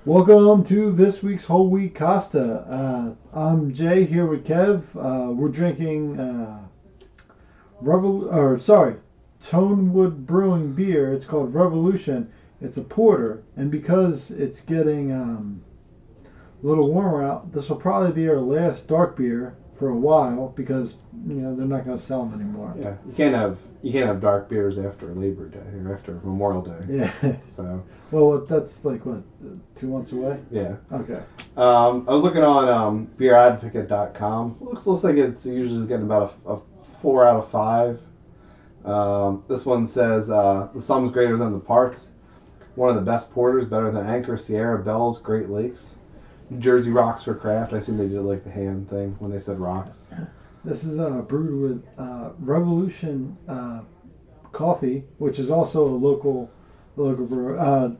Welcome to this week's Whole Wheat Costa. I'm Jay here with Kev. We're drinking Tonewood Brewing beer. It's called Revolution. It's a porter, and because it's getting a little warmer out, this will probably be our last dark beer for a while because they're not going to sell them anymore. Yeah, you can't have dark beers after Labor Day or after Memorial Day. Yeah. So. Well, that's like what, 2 months away? Yeah. Okay. I was looking on beeradvocate.com. Looks like it's usually getting about a 4 out of 5. This one says the sum's greater than the parts. One of the best porters, better than Anchor, Sierra, Bells, Great Lakes. New Jersey rocks for craft. I assume they did like the hand thing when they said rocks. This is brewed with Revolution coffee, which is also a local brewer.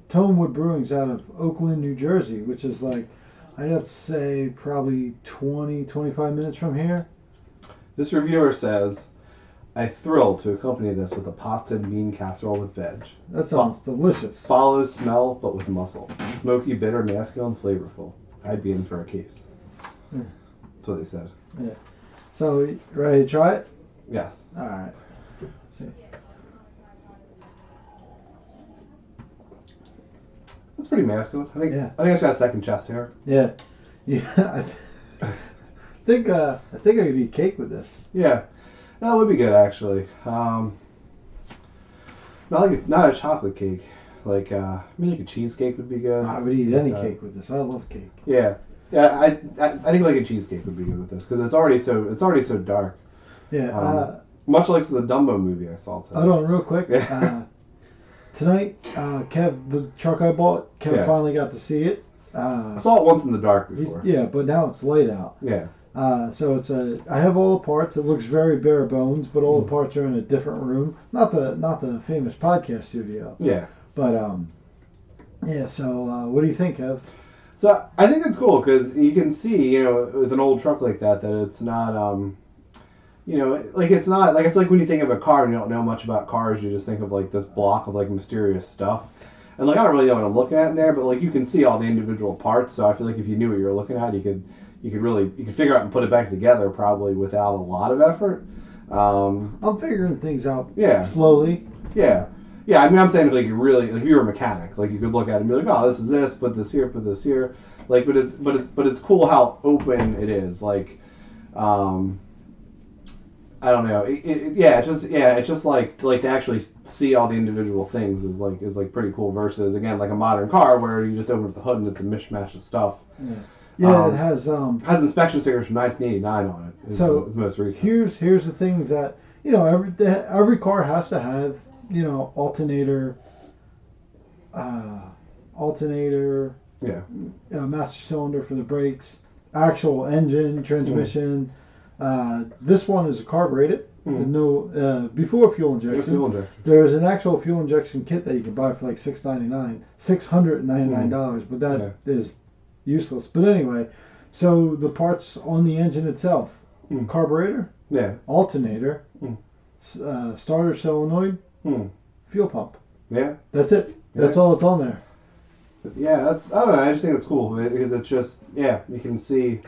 Tonewood Brewing's out of Oakland, New Jersey, which is like, I'd have to say probably 25 minutes from here. This reviewer says, I thrill to accompany this with a pasta and bean casserole with veg. That sounds delicious. Follows smell, but with muscle. Smoky, bitter, masculine, flavorful. I'd be in for a case. That's what they said. Yeah. So, ready to try it? Yes. All right. Let's see. That's pretty masculine. I think it's got a second chest hair. Yeah. Yeah. I think I could eat cake with this. Yeah. That would be good, actually. Not a chocolate cake. Like maybe like a cheesecake would be good. I would eat any cake with this. I love cake. Yeah. Yeah, I think like a cheesecake would be good with this because it's already so dark. Yeah. Much like the Dumbo movie I saw today. Hold on, real quick. Tonight, Kev, the truck I bought, Kev finally got to see it. I saw it once in the dark before. Yeah, but now it's light out. Yeah. So I have all the parts. It looks very bare bones, but all the parts are in a different room. Not the famous podcast studio. Yeah. But yeah. So what do you think, Kev? So I think it's cool because you can see, with an old truck like that it's not, it's not like I feel like when you think of a car and you don't know much about cars, you just think of like this block of like mysterious stuff. And like I don't really know what I'm looking at in there, but like you can see all the individual parts. So I feel like if you knew what you were looking at, you could figure out and put it back together probably without a lot of effort. I'm figuring things out. Yeah. Slowly. Yeah. Yeah, I mean, I'm saying if like you really, like if you were a mechanic, like you could look at it and be like, oh, this is this, put this here, like, but it's cool how open it is. Like, I don't know, it's just like to actually see all the individual things is like pretty cool. Versus again like a modern car where you just open up the hood and it's a mishmash of stuff. Yeah. Yeah, it has inspection stickers from 1989 on it. Is the most recent. Here's the things that every car has to have. Alternator, master cylinder for the brakes, actual engine, transmission. This one is carbureted. No, before fuel injection. There's an actual fuel injection kit that you can buy for like $699, but that is useless. But anyway, so the parts on the engine itself: carburetor, alternator, starter solenoid. Fuel pump. Yeah. That's it. That's all that's on there. Yeah, I don't know. I just think it's cool because it's just, you can see,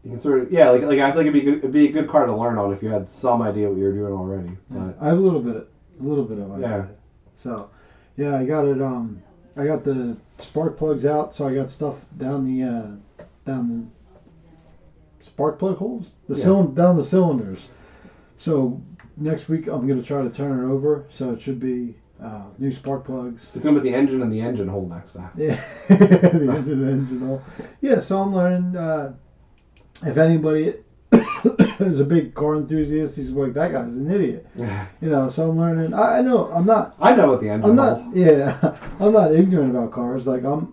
you can sort of, like I feel like it'd be a good car to learn on if you had some idea what you were doing already. But I have a little bit of idea. Yeah. So, I got it. I got the spark plugs out, so I got stuff down the spark plug holes, down the cylinders. So. Next week, I'm going to try to turn it over, so it should be new spark plugs. It's going to be the engine and the engine hole next time. Yeah, the engine hole. Yeah, so I'm learning. If anybody is a big car enthusiast, he's like, that guy's an idiot. So I'm learning. I know I'm not. I know what the engine hole. Yeah, I'm not ignorant about cars. Like I'm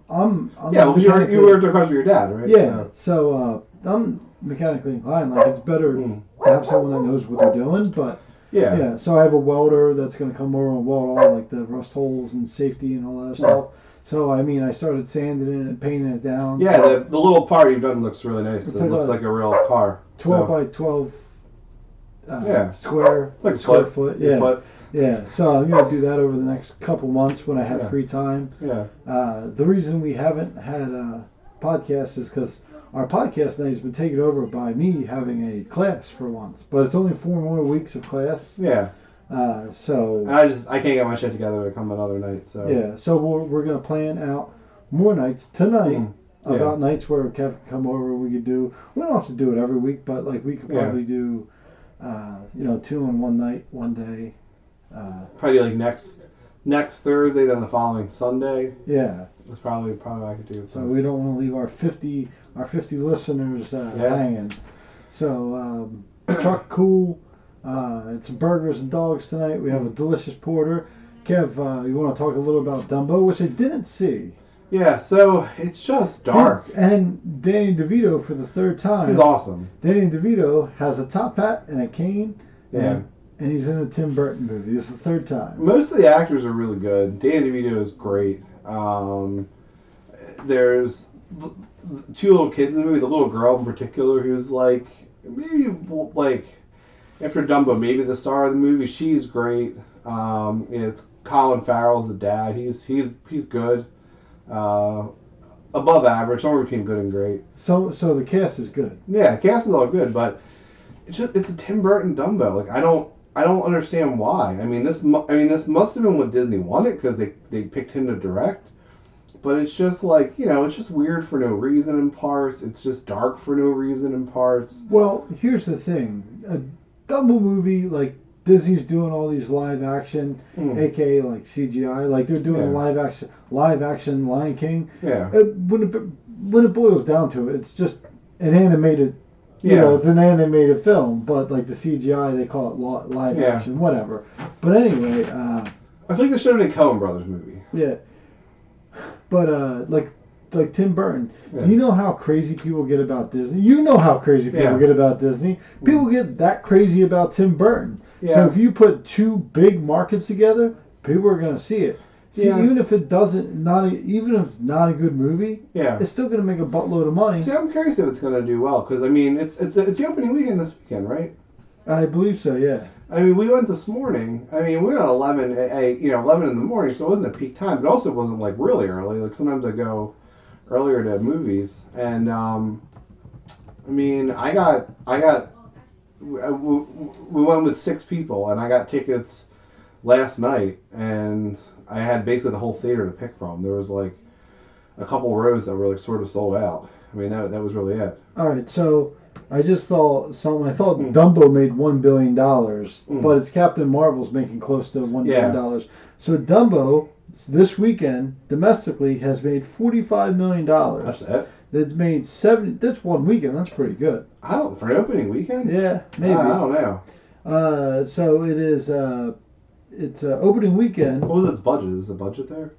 yeah, well, you worked on cars with your dad, right? Yeah, so I'm mechanically inclined. Like it's better to have someone that knows what they're doing, but. Yeah, so I have a welder that's going to come over and weld all like the rust holes and safety and all that stuff. So I mean, I started sanding it and painting it down. Yeah, the little part you've done looks really nice. It looks like a real car. 12 by 12 square. It's like square foot. Yeah. Yeah, so I'm gonna do that over the next couple months when I have Yeah. free time. Yeah. The reason we haven't had a podcast is because our podcast night has been taken over by me having a class for once, but it's only 4 more weeks of class. Yeah. So And I can't get my shit together to come another night. So yeah, so we're gonna plan out more nights tonight. Yeah. About nights where Kev can come over, we could do. We don't have to do it every week, but like we could probably do, 2 on one night, one day. Probably like next Thursday, then the following Sunday. Yeah. That's probably what I could do. So we don't want to leave our 50 listeners hanging. So truck cool. It's burgers and dogs tonight. We have a delicious porter. Kev, you want to talk a little about Dumbo, which I didn't see. Yeah, so it's just dark. And Danny DeVito for the third time. He's awesome. Danny DeVito has a top hat and a cane. Yeah. And he's in a Tim Burton movie. This is the third time. Most of the actors are really good. Danny DeVito is great. There's two little kids in the movie. The little girl in particular, who's like maybe like after Dumbo, maybe the star of the movie. She's great. It's Colin Farrell's the dad. He's good. Above average, somewhere between good and great. So the cast is good. Yeah, the cast is all good, but it's a Tim Burton Dumbo. Like I don't understand why. I mean this must have been what Disney wanted because they picked him to direct. But it's just like, it's just weird for no reason in parts. It's just dark for no reason in parts. Well, here's the thing. A Dumbo movie, like Disney's doing all these live action, aka like CGI, like they're doing live action Lion King. Yeah. When it boils down to it, it's just an animated. It's an animated film, but like the CGI, they call it live action, whatever. But anyway, I feel like this should have been a Coen Brothers movie. Yeah. But like Tim Burton, you know how crazy people get about Disney. You know how crazy people get about Disney. People get that crazy about Tim Burton. Yeah. So if you put two big markets together, people are gonna see it. See, even if it even if it's not a good movie, it's still gonna make a buttload of money. See, I'm curious if it's gonna do well because I mean it's the opening weekend this weekend, right? I believe so. Yeah. I mean, we went this morning. I mean, we went at 11 in the morning, so it wasn't a peak time, but also it wasn't like really early. Like sometimes I go earlier to movies, and I mean, we went with 6 people, and I got tickets last night, and I had basically the whole theater to pick from. There was like a couple rows that were like sort of sold out. I mean, that was really it. All right, so I just thought something. I thought Dumbo made $1 billion, but it's Captain Marvel's making close to $1 billion. So Dumbo this weekend domestically has made $45 million. That's it. It's made 70. That's one weekend. That's pretty good. For an opening weekend. Yeah, maybe. I don't know. So it is. It's opening weekend. What was its budget? Is the budget there?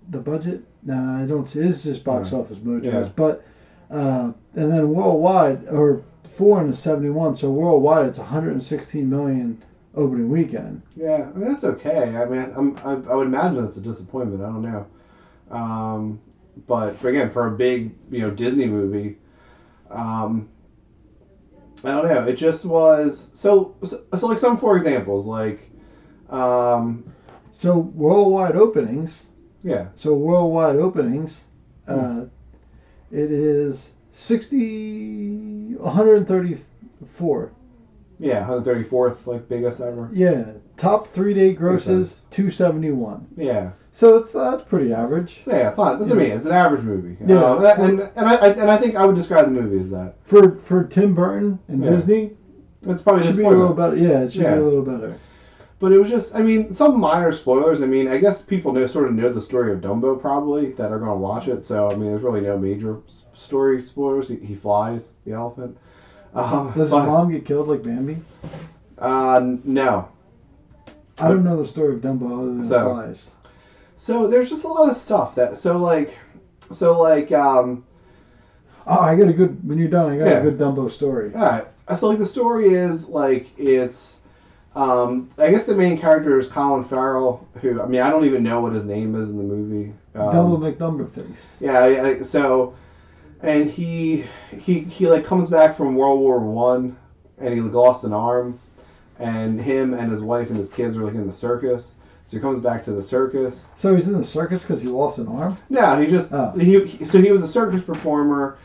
The budget? No, I don't see. It's just box office mojos. Yeah. But and then worldwide, or 471. So worldwide, it's 116 million opening weekend. Yeah, I mean that's okay. I mean, I would imagine that's a disappointment. I don't know. But again, for a big Disney movie, I don't know. It just was so like some for examples like. So worldwide openings. Yeah. So worldwide openings, it is 134. Yeah, 134th like biggest ever. Yeah, top 3-day grosses 271. Yeah. So that's pretty average. Yeah, it's not. Doesn't mean it's an average movie. Yeah. And I think I would describe the movie as that. For Tim Burton and Disney, it's probably should be a little better. Yeah, it should be a little better. But it was just, I mean, some minor spoilers. I mean, I guess people sort of know the story of Dumbo probably that are going to watch it. So, I mean, there's really no major story spoilers. He flies the elephant. Does his mom get killed like Bambi? No. I don't know the story of Dumbo other than flies. So there's just a lot of stuff that I got a good. When you're done, I got a good Dumbo story. All right. So like the story is like it's. I guess the main character is Colin Farrell, who I mean I don't even know what his name is in the movie. Dumbo McDumberface. Yeah. So, and he like comes back from World War I, and he lost an arm, and him and his wife and his kids are like in the circus. So he comes back to the circus. So he's in the circus because he lost an arm? No, he just so he was a circus performer.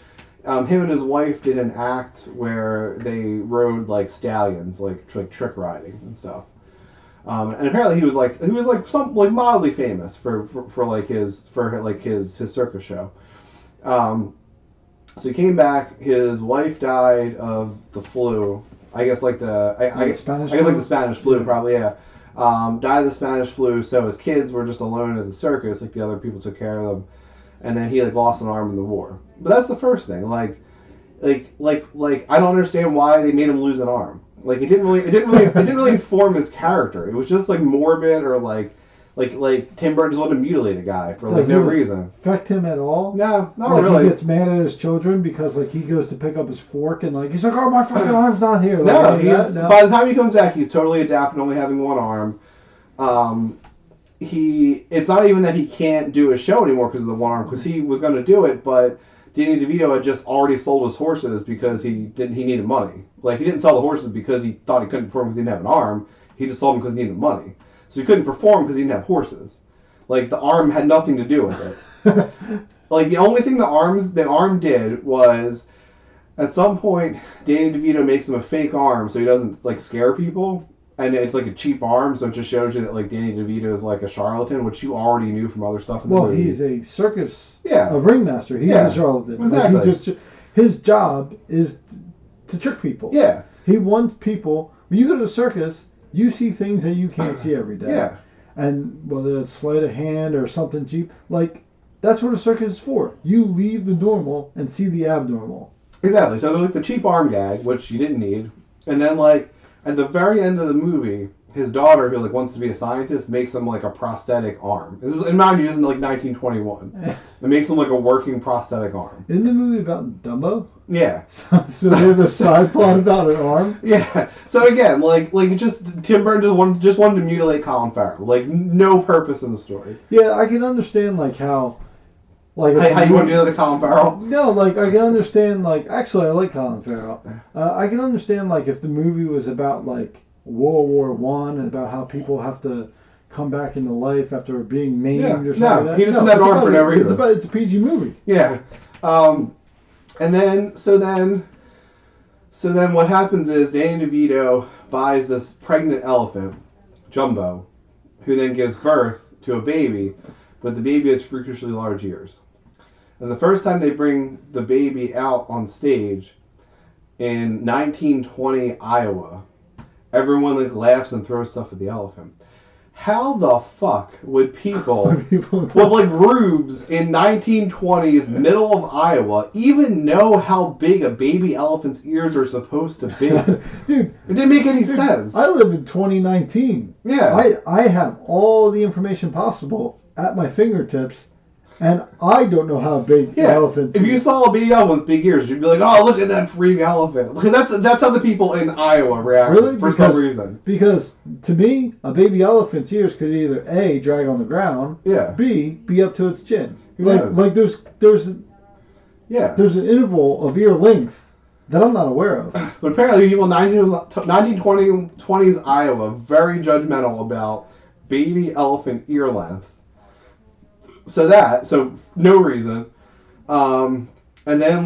Him and his wife did an act where they rode like stallions, like trick riding and stuff. And apparently he was some like mildly famous for his circus show. So he came back. His wife died of the flu. I guess like the Spanish flu, probably, yeah. Died of the Spanish flu. So his kids were just alone at the circus. Like the other people took care of them, and then he like lost an arm in the war. But that's the first thing. Like I don't understand why they made him lose an arm. Like it didn't really inform his character. It was just like morbid or like Tim Burton just wanted to mutilate a guy for like no reason. Affect him at all? No, not like really. He gets mad at his children because like he goes to pick up his fork and like he's like, oh, my fucking arm's not here. Like, no, by the time he comes back, he's totally adapted, only having one arm. It's not even that he can't do a show anymore because of the one arm, because he was going to do it, but Danny DeVito had just already sold his horses because he needed money. Like he didn't sell the horses because he thought he couldn't perform because he didn't have an arm. He just sold them because he needed money. So he couldn't perform because he didn't have horses. Like the arm had nothing to do with it. Like the only thing the arm did was, at some point, Danny DeVito makes him a fake arm so he doesn't like scare people, and it's like a cheap arm, so it just shows you that like Danny DeVito is like a charlatan, which you already knew from other stuff in the movie. Well, he's a circus, a ringmaster. He's a charlatan. Exactly. Like his job is to trick people. Yeah. He wants people. When you go to the circus, you see things that you can't see every day. Yeah. And whether it's sleight of hand or something cheap, like that's what a circus is for. You leave the normal and see the abnormal. Exactly. So they're like the cheap arm gag, which you didn't need, and then like at the very end of the movie, his daughter, who like wants to be a scientist, makes him like a prosthetic arm. This is, and mind you, this is in like 1921. It makes him like a working prosthetic arm. Isn't the movie about Dumbo? Yeah. So they have a side plot about an arm? Yeah. So again, like just Tim Burton just wanted to mutilate Colin Farrell. Like no purpose in the story. Yeah, I can understand like how. Like how you want to do that to Colin Farrell? No, like I can understand. Like actually, I like Colin Farrell. I can understand like if the movie was about like World War One and about how people have to come back into life after being maimed or something. No, like that. He doesn't have an arm for no reason. It's a PG movie. Yeah. And then so then what happens is Danny DeVito buys this pregnant elephant, Jumbo, who then gives birth to a baby, but the baby has freakishly large ears. And the first time they bring the baby out on stage in 1920 Iowa, everyone like laughs and throws stuff at the elephant. How the fuck would people with like rubes in 1920s middle of Iowa even know how big a baby elephant's ears are supposed to be? Dude, it didn't make any sense. I live in 2019. Yeah. I have all the information possible at my fingertips, and I don't know how big elephants. If you saw a baby elephant with big ears, you'd be like, "Oh, look at that freak elephant!" Because that's how the people in Iowa react. Really? For some reason. Because to me, a baby elephant's ears could either A, drag on the ground, B, be up to its chin. Like there's an interval of ear length that I'm not aware of. But apparently, people in 1920s Iowa very judgmental about baby elephant ear length. So no reason, and then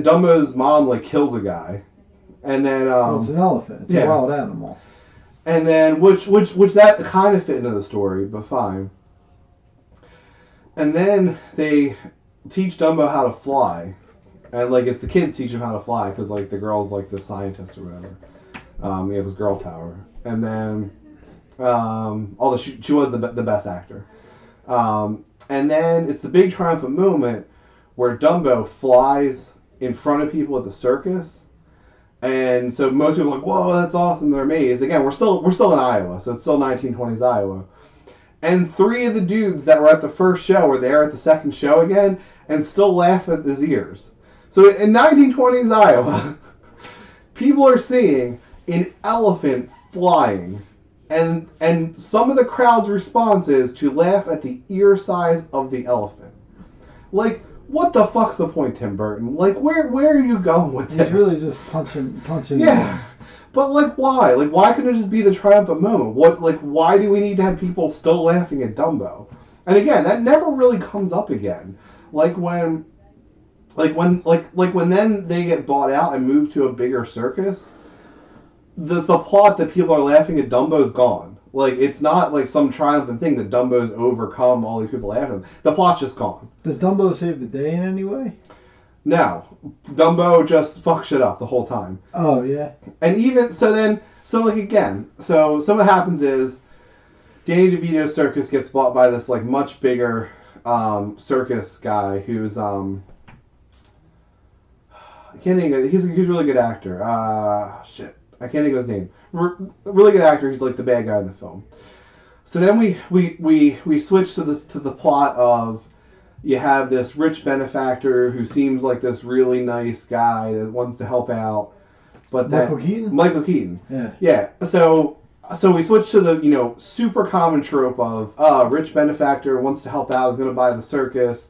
Dumbo's mom like kills a guy, and then it's an elephant. It's a wild animal. And then which that kind of fit into the story, but fine. And then they teach Dumbo how to fly, and like it's the kids teach him how to fly because like the girl's like the scientist or whatever. It was girl power, and then although she was the best actor. And then it's the big triumphant moment where Dumbo flies in front of people at the circus, and so most people are like, "Whoa, that's awesome!" They're amazed. Again, we're still in Iowa, so it's still 1920s Iowa. And 3 of the dudes that were at the first show were there at the second show again, and still laugh at his ears. So in 1920s Iowa, people are seeing an elephant flying. And some of the crowd's response is to laugh at the ear size of the elephant. Like, what the fuck's the point, Tim Burton? Like, where are you going with this? He's really just punching. Yeah. But like, why? Like, why couldn't it just be the triumphant moment? What? Like, why do we need to have people still laughing at Dumbo? And again, that never really comes up again. Like when then they get bought out and move to a bigger circus, the plot that people are laughing at Dumbo's gone. Like, it's not like some triumphant thing that Dumbo's overcome all these people laughing at him. The plot's just gone. Does Dumbo save the day in any way? No. Dumbo just fucks shit up the whole time. Oh, yeah. And even, so what happens is Danny DeVito's circus gets bought by this, like, much bigger circus guy who's, I can't think of it. He's a really good actor. Shit. I can't think of his name. Really good actor. He's like the bad guy in the film. So then we switch to the plot of you have this rich benefactor who seems like this really nice guy that wants to help out, but Michael Keaton. Michael Keaton. Yeah. Yeah. So we switch to the super common trope of rich benefactor wants to help out, is going to buy the circus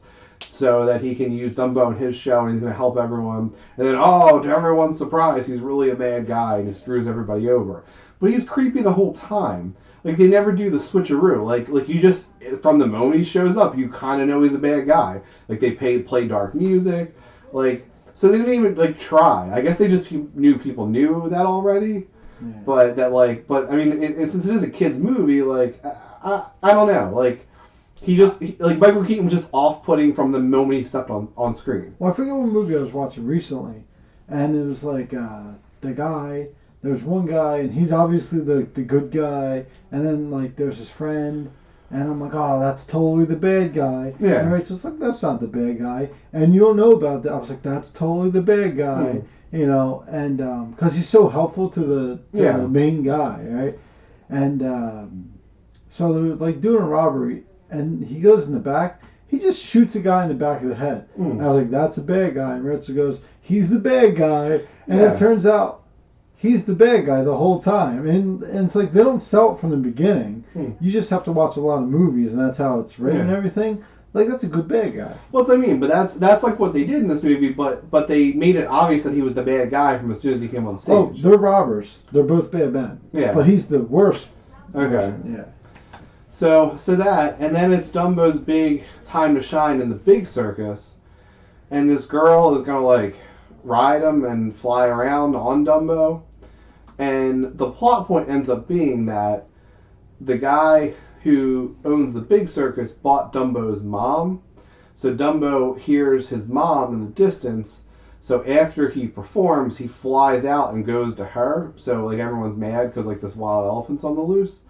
so that he can use Dumbo in his show, and he's going to help everyone. And then, to everyone's surprise, he's really a bad guy, and he screws everybody over. But he's creepy the whole time. Like, they never do the switcheroo. Like you just, from the moment he shows up, you kind of know he's a bad guy. Like, they play dark music. Like, so they didn't even, like, try. I guess they just knew people knew that already. Yeah. But I mean, since it is a kid's movie, like, I don't know. Like, Michael Keaton was just off-putting from the moment he stepped on screen. Well, I forget what movie I was watching recently, and it was like the guy. There was one guy, and he's obviously the good guy, and then like there's his friend, and I'm like, oh, that's totally the bad guy. Yeah. And Rachel's like, that's not the bad guy, and you don't know about that. I was like, that's totally the bad guy, and because he's so helpful to the main guy, right? And so they're like doing a robbery. And he goes in the back. He just shoots a guy in the back of the head. And I was like, that's a bad guy. And Rachel goes, he's the bad guy. And it turns out he's the bad guy the whole time. And it's like they don't sell it from the beginning. You just have to watch a lot of movies, and that's how it's written and everything. Like, that's a good bad guy. Well, that's what I mean. But that's like what they did in this movie. But they made it obvious that he was the bad guy from as soon as he came on stage. Oh, they're robbers. They're both bad men. Yeah. But he's the worst. Okay. Person. Yeah. So that, and then it's Dumbo's big time to shine in the big circus, and this girl is gonna like ride him and fly around on Dumbo, and the plot point ends up being that the guy who owns the big circus bought Dumbo's mom, so Dumbo hears his mom in the distance, so after he performs, he flies out and goes to her, so like everyone's mad because like this wild elephant's on the loose.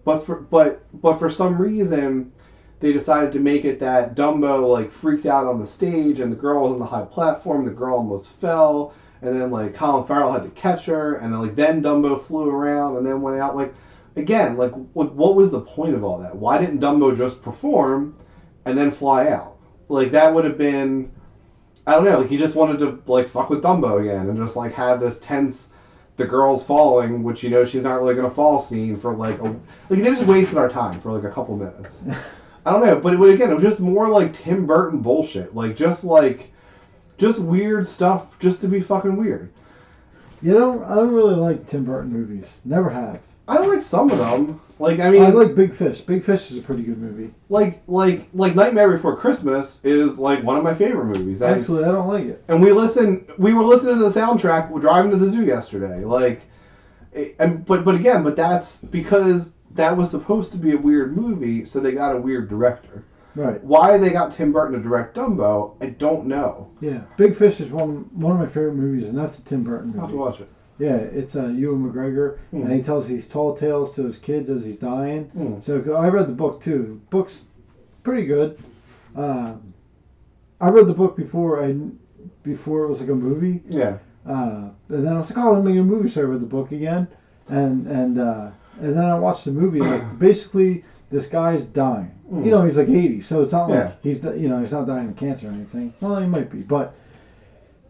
But for some reason, they decided to make it that Dumbo like freaked out on the stage, and the girl was on the high platform. The girl almost fell, and then like Colin Farrell had to catch her, and then Dumbo flew around and then went out. Like, again, like what was the point of all that? Why didn't Dumbo just perform and then fly out? Like, that would have been, I don't know. Like, he just wanted to like fuck with Dumbo again and just like have this tense, the girl's falling, which she's not really gonna fall scene for like they just wasted our time for like a couple minutes. I don't know, but it was just more like Tim Burton bullshit, like just weird stuff just to be fucking weird. I don't really like Tim Burton movies. Never have. I like some of them. Like, I mean, I like Big Fish. Big Fish is a pretty good movie. Like Nightmare Before Christmas is like one of my favorite movies. Actually, I don't like it. And we were listening to the soundtrack driving to the zoo yesterday. Like, but that's because that was supposed to be a weird movie, so they got a weird director. Right. Why they got Tim Burton to direct Dumbo, I don't know. Yeah, Big Fish is one of my favorite movies, and that's a Tim Burton movie. I'll have to watch it. Yeah, it's Ewan McGregor, and he tells these tall tales to his kids as he's dying. So I read the book too. Book's pretty good. I read the book before it was like a movie. Yeah. And then I was like, oh, I'm making a movie, so I read the book again, and then I watched the movie. Like, basically, this guy's dying. He's like 80, so it's not like he's not dying of cancer or anything. Well, he might be, but.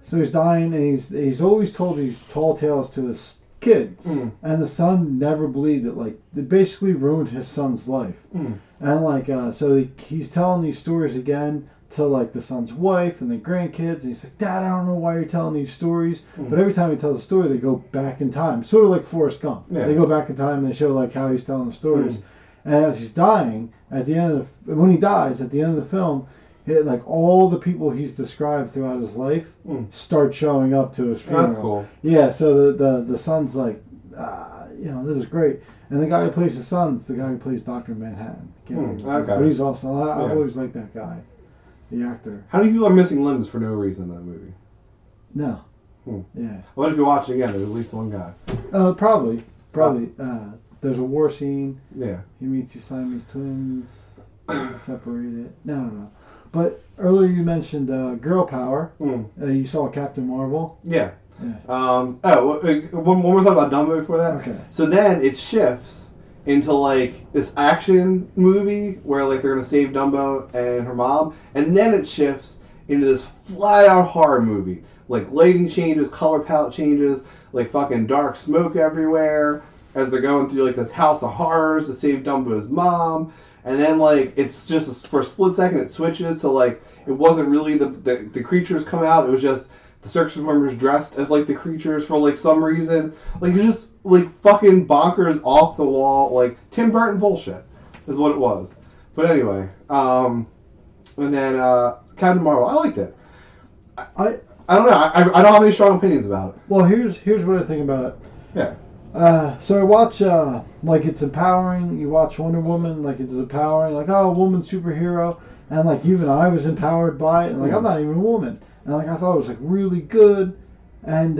So he's dying, and he's always told these tall tales to his kids, and the son never believed it. Like, it basically ruined his son's life. And like, so he's telling these stories again to like the son's wife and the grandkids, and he's like, Dad, I don't know why you're telling these stories, but every time he tells a story, they go back in time, sort of like Forrest Gump. Yeah. They go back in time and they show like how he's telling the stories, and as he's dying, at the end of when he dies, at the end of the film, like all the people he's described throughout his life start showing up to his funeral. That's cool. Yeah, so the son's like, this is great. And the guy who plays the son's the guy who plays Dr. Manhattan. Okay. But he's awesome. I always like that guy, the actor. How do you are missing limbs for no reason in that movie? No. Yeah. What if you watch it again? There's at least one guy. Probably. There's a war scene. Yeah. He meets his Siamese twins. Separated. No. But earlier you mentioned girl power. You saw Captain Marvel. Yeah. Yeah. One more thought about Dumbo before that. Okay. So then it shifts into like this action movie where like they're gonna save Dumbo and her mom, and then it shifts into this flat out horror movie. Like lighting changes, color palette changes, like fucking dark smoke everywhere as they're going through like this house of horrors to save Dumbo's mom. And then like it's just for a split second it switches to like it wasn't really the creatures come out. It was just the circus performers dressed as like the creatures for like some reason. Like it's just like fucking bonkers off the wall, like Tim Burton bullshit is what it was. But anyway, and then Captain Marvel, I liked it. I don't know. I don't have any strong opinions about it. Well, here's what I think about it. Yeah. So I watch like it's empowering. You watch Wonder Woman, like it's empowering. Like, oh, a woman superhero, and like even I was empowered by it. And like I'm not even a woman, and like I thought it was like really good. And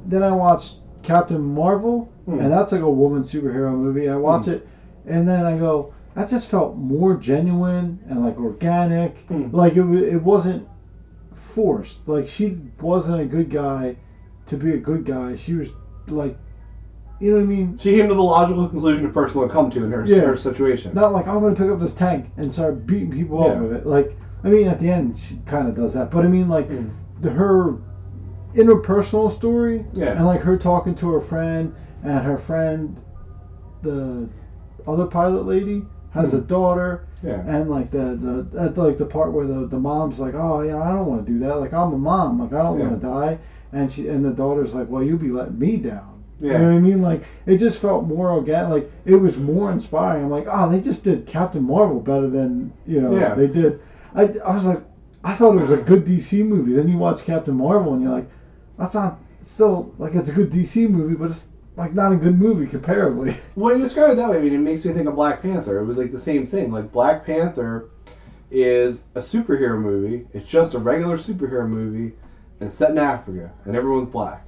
then I watched Captain Marvel, and that's like a woman superhero movie. I watch it, and then I go, that just felt more genuine and like organic. Like it wasn't forced. Like she wasn't a good guy to be a good guy. She was like, you know what I mean? She came to the logical conclusion a person would come to in her situation. Not like, I'm going to pick up this tank and start beating people up with it. Like, I mean, at the end, she kind of does that. But I mean, like, her interpersonal story, and like her talking to her friend, and her friend, the other pilot lady, has a daughter. Yeah. And like the part where the mom's like, oh yeah, I don't want to do that. Like I'm a mom. Like I don't want to die. And the daughter's like, well, you'll be letting me down. Yeah. You know what I mean? Like it just felt more organic. Like it was more inspiring. I'm like, oh, they just did Captain Marvel better than they did. I was like, I thought it was a good DC movie. Then you watch Captain Marvel and you're like, that's not still like it's a good DC movie, but it's like not a good movie comparably. When you describe it that way, I mean, it makes me think of Black Panther. It was like the same thing. Like Black Panther is a superhero movie. It's just a regular superhero movie, and it's set in Africa, and everyone's black.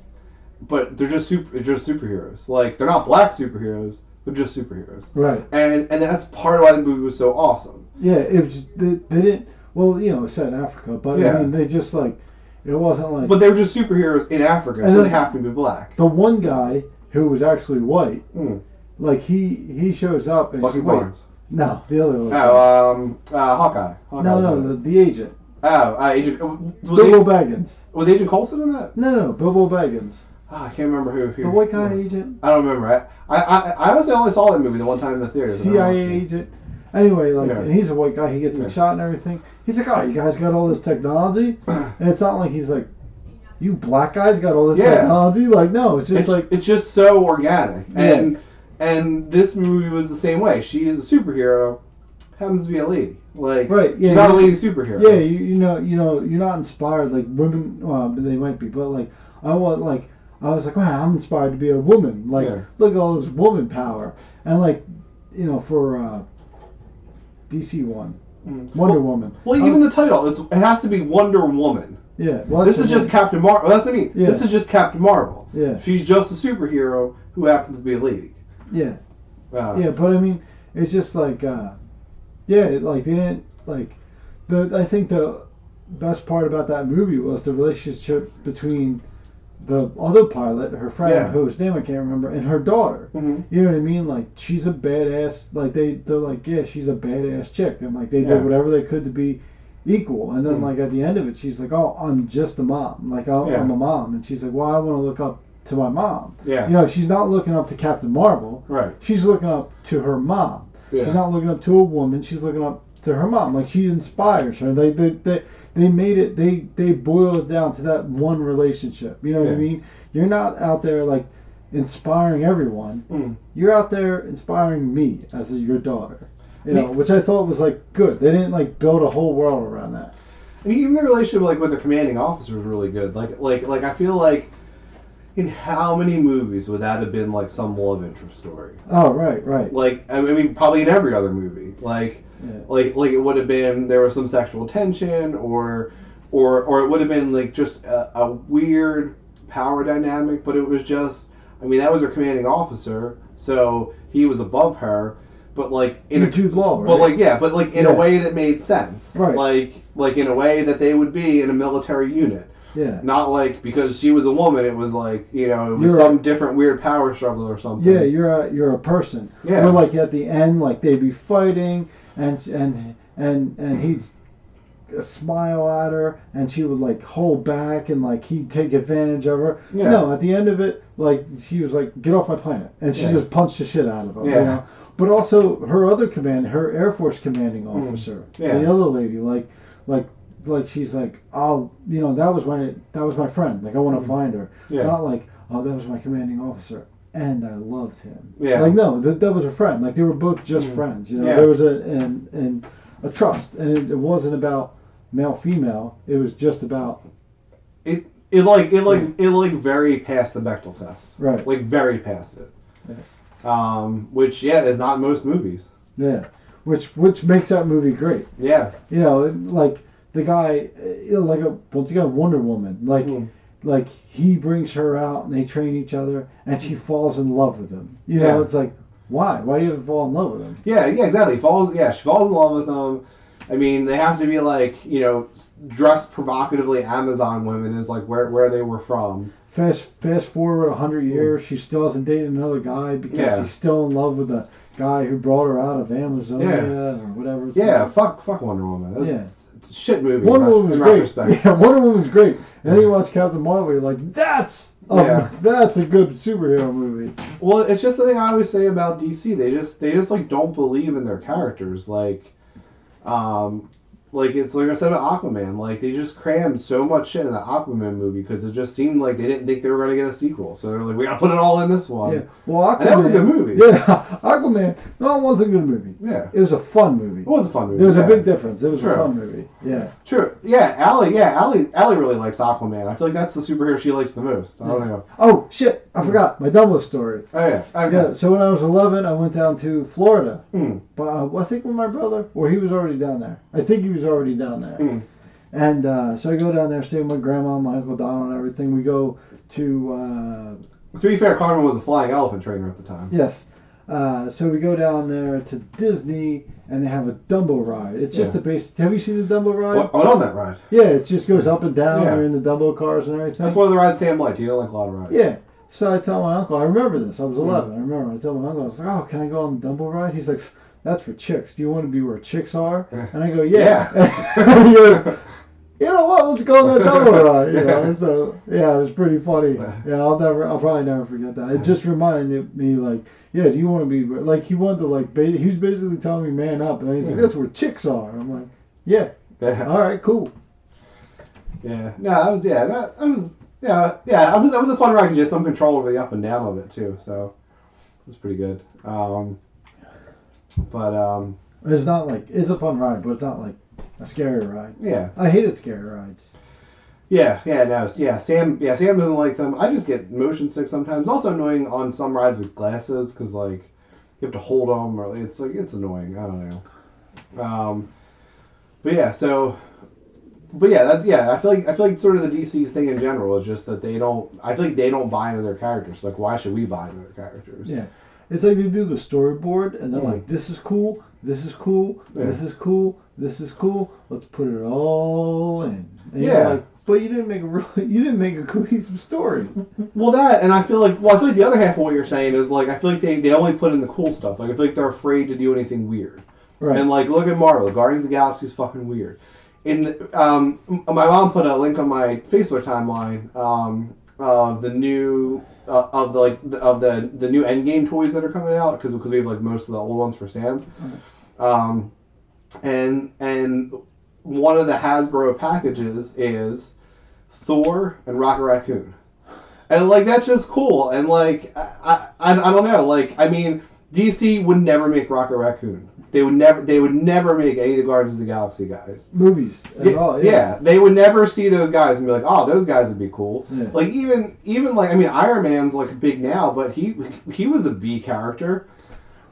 But they're just superheroes. Like they're not black superheroes. They're just superheroes. Right. And that's part of why the movie was so awesome. Yeah. It was just, they didn't. Well, it's set in Africa, but I mean, they just like it wasn't like. But they were just superheroes in Africa, so they have to be black. The one guy who was actually white, like he shows up and Bucky he's Barnes. No, the other one. Hawkeye. No, the agent. Agent. Bilbo Baggins. Was Agent Coulson in that? No, Bilbo Baggins. I can't remember who. The white guy agent. I don't remember. I honestly only saw that movie the one time in the theater. CIA agent. Anyway, and he's a white guy. He gets shot and everything. He's like, oh, you guys got all this technology, and it's not like he's like, you black guys got all this technology. Like, no, it's just like it's just so organic. And this movie was the same way. She is a superhero, happens to be a lady. Like, she's not a lady superhero. Yeah, you're not inspired like women. Well, they might be, but like I was like, wow, I'm inspired to be a woman. Like, look at all this woman power, and like, for DC one, Wonder Woman. Well, even the title, it has to be Wonder Woman. Yeah. Well, this is just Captain Marvel. That's what I mean. Yeah. This is just Captain Marvel. Yeah. She's just a superhero who happens to be a lady. Yeah. Yeah, but I mean, it's just like, like they didn't like I think the best part about that movie was the relationship between the other pilot, her friend, whose name I can't remember, and her daughter. Mm-hmm. You know what I mean? Like she's a badass. Like they're like, yeah, she's a badass chick, and like they did whatever they could to be equal. And then like at the end of it, she's like, oh, I'm just a mom. Like I'm a mom, and she's like, well, I want to look up to my mom. Yeah. She's not looking up to Captain Marvel. Right. She's looking up to her mom. Yeah. She's not looking up to a woman. She's looking up to her mom. Like she inspires her. They made it. They boiled it down to that one relationship. You know what I mean? You're not out there like inspiring everyone. You're out there inspiring me as your daughter. You know, which I thought was like good. They didn't like build a whole world around that. And even the relationship like with the commanding officer was really good. Like I feel like in how many movies would that have been like some love interest story? Oh right. Like I mean probably in every other movie. Like it would have been there was some sexual tension or it would have been like just a weird power dynamic, but it was just I mean that was her commanding officer, so he was above her. But like in a Jude Law, right? But like in a way that made sense. Right. Like in a way that they would be in a military unit. Yeah. Not like because she was a woman, it was like it was some different weird power struggle or something. Yeah, you're a person. Yeah. Or like at the end, like they'd be fighting, and he'd smile at her, and she would like hold back, and like he'd take advantage of her. Yeah. No, at the end of it, like she was like, "Get off my planet," and she just punched the shit out of him. Yeah. You know? But also her other her Air Force commanding officer, the other lady, like she's like, oh, that was my friend. Like I want to find her. Yeah. Not like, oh, that was my commanding officer, and I loved him. Yeah. Like no, that was a friend. Like they were both just friends. There was a trust, and it wasn't about male female. It was just about it very past the Bechdel test. Right. Like very past it. Yeah. Which is not most movies. Yeah. Which makes that movie great. Yeah. Like the guy, once again, Wonder Woman. Like he brings her out and they train each other, and she falls in love with him. It's like, why? Why do you have to fall in love with him? Yeah, exactly. She falls in love with him. I mean, they have to be like, dressed provocatively Amazon women is like where they were from. Fast forward 100 years, she still hasn't dated another guy because she's still in love with the guy who brought her out of Amazonia or whatever. Yeah, fuck Wonder Woman. It's a shit movie. Wonder Woman was great. Yeah, Wonder Woman was great. And then you watch Captain Marvel, you're like, that's a good superhero movie. Well, it's just the thing I always say about DC. They just like don't believe in their characters. Like it's like I said about Aquaman, like they just crammed so much shit in the Aquaman movie because it just seemed like they didn't think they were going to get a sequel, so they're like, we got to put it all in this one. Yeah, well, Aquaman, and that was a good movie. Yeah, Aquaman. No, it wasn't a good movie. Yeah, it was a fun movie. It was a fun movie. There was a big difference. It was a fun movie. Yeah. True. Yeah, Allie really likes Aquaman. I feel like that's the superhero she likes the most. I don't know. Oh shit! I forgot my Dumbo story. Oh yeah. Okay. Yeah. So when I was 11, I went down to Florida. But I think with my brother, or he was already down there. I think he was already down there. And so I go down there, stay with my grandma, my Uncle Donald, and everything. We go to... to be fair, Carmen was a flying elephant trainer at the time. Yes. So we go down there to Disney, and they have a Dumbo ride. It's just a basic... Have you seen the Dumbo ride? What on that ride? Yeah, it just goes up and down. You're in the Dumbo cars and everything. That's one of the rides Sam liked. He didn't like a lot of rides. Yeah. So I tell my uncle, I remember this. I was 11. I remember. I tell my uncle, I was like, oh, can I go on the Dumbo ride? He's like, that's for chicks. Do you want to be where chicks are? And I go, yeah. And he goes, you know what? Let's go on that Dumbo ride. So yeah, it was pretty funny. Yeah, I'll probably never forget that. It just reminded me, like, yeah, do you want to be like? He wanted to like, he was basically telling me man up, and then he's like, that's where chicks are. I'm like, yeah. All right, cool. Yeah. No, that was that was a fun ride. You had some control over the up and down of it too, so it was pretty good. It's not like it's a fun ride, but it's not like a scary ride. Yeah, I hated scary rides. Sam doesn't like them. I just get motion sick sometimes. Also annoying on some rides with glasses because like you have to hold them, or it's annoying. I don't know. I feel like sort of the DC thing in general is just that I feel like they don't buy into their characters. Like, why should we buy into their characters? Yeah. It's like they do the storyboard, and they're like, this is cool, this is cool, this is cool, this is cool. Let's put it all in. And you're like, but you didn't make a cohesive story. Well, that, and I feel like the other half of what you're saying is like, I feel like they only put in the cool stuff. Like, I feel like they're afraid to do anything weird. Right. And like, look at Marvel. Guardians of the Galaxy is fucking weird. My mom put a link on my Facebook timeline of the new of the new Endgame toys that are coming out because we have like most of the old ones for Sam. and one of the Hasbro packages is Thor and Rocket Raccoon. And like that's just cool. And like I don't know. Like I mean, DC would never make Rocket Raccoon. They would never make any of the Guardians of the Galaxy guys. Movies at all. Yeah. They would never see those guys and be like, oh, those guys would be cool. Yeah. Like even like I mean, Iron Man's like big now, but he was a B character.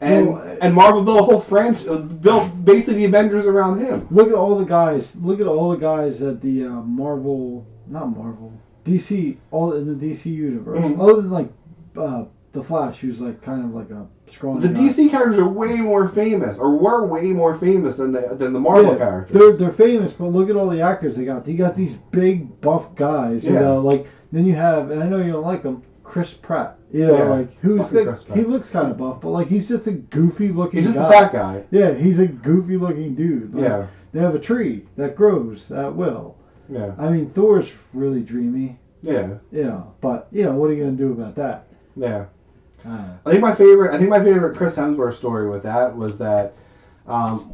And Marvel built a whole franchise, built basically the Avengers around him. Look at all the guys. Look at all the guys at the DC, all in the DC universe. Mm-hmm. Other than like the Flash, who's like kind of like a scrawny The guy. DC characters are way more famous, or were way more famous than the Marvel characters. They're famous, but look at all the actors they got. They got these big buff guys. You know, like then you have, and I know you don't like him, Chris Pratt. You know, like who's he looks kind of buff, but like he's just a goofy looking. He's just guy. a fat guy. Yeah, he's a goofy looking dude. Like, they have a tree that grows at will. Yeah. I mean, Thor's really dreamy. Yeah. You know, but you know, what are you gonna do about that? Yeah. I think my favorite Chris Hemsworth story with that was that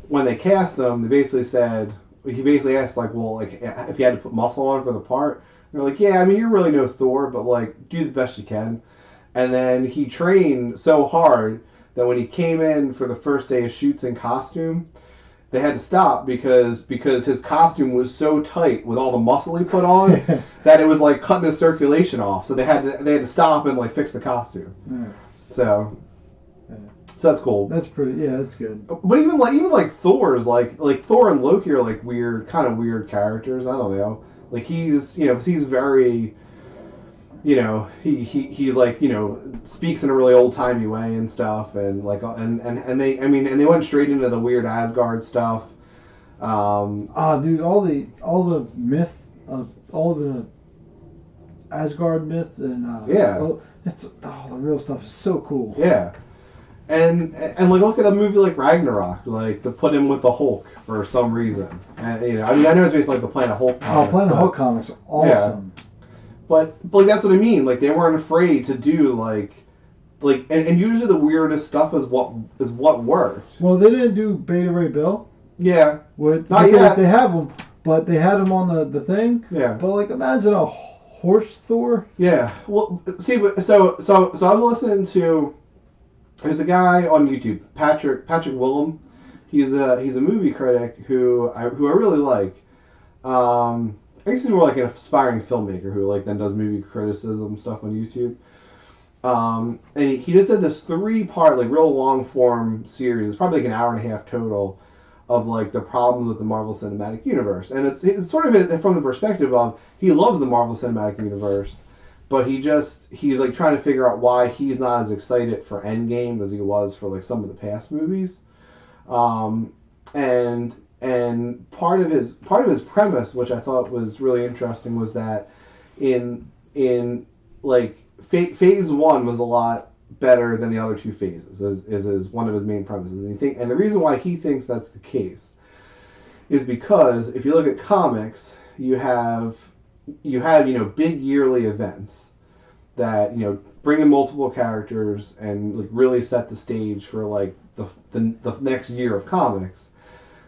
when they cast him, he basically asked like, well, like if you had to put muscle on for the part, they're like, yeah, I mean you're really no Thor, but like do the best you can. And then he trained so hard that when he came in for the first day of shoots in costume, they had to stop because his costume was so tight with all the muscle he put on that it was like cutting his circulation off. So they had to stop and like fix the costume. Yeah. So that's cool. That's pretty. Yeah, that's good. But even like Thor's like Thor and Loki are like kind of weird characters. I don't know. Like he's very. You know, he like, you know, speaks in a really old timey way and stuff, and like and they went straight into the weird Asgard stuff. Dude, all the myth of all the Asgard myths and the real stuff is so cool. Yeah, and like look at a movie like Ragnarok, like to put him with the Hulk for some reason, and you know, I mean I know it's basically like the Planet Hulk comics. Planet Hulk comics are awesome. Yeah. But like that's what I mean. Like they weren't afraid to do like and usually the weirdest stuff is what worked. Well, they didn't do Beta Ray Bill. Yeah. Not yet. They have them, but they had him on the thing. Yeah. But like imagine a horse Thor. Yeah. Well, see, so I was listening to there's a guy on YouTube, Patrick Willem. He's a movie critic who I really like. I guess he's more like an aspiring filmmaker who like then does movie criticism stuff on YouTube. And he just did this 3-part like real long form series. It's probably like an hour and a half total of like the problems with the Marvel Cinematic Universe. And it's sort of from the perspective of he loves the Marvel Cinematic Universe, but he's like trying to figure out why he's not as excited for Endgame as he was for like some of the past movies. And part of his premise, which I thought was really interesting, was that in like phase 1 was a lot better than the other 2 phases. Is one of his main premises, and the reason why he thinks that's the case is because if you look at comics, you have you know big yearly events that you know bring in multiple characters and like really set the stage for like the next year of comics.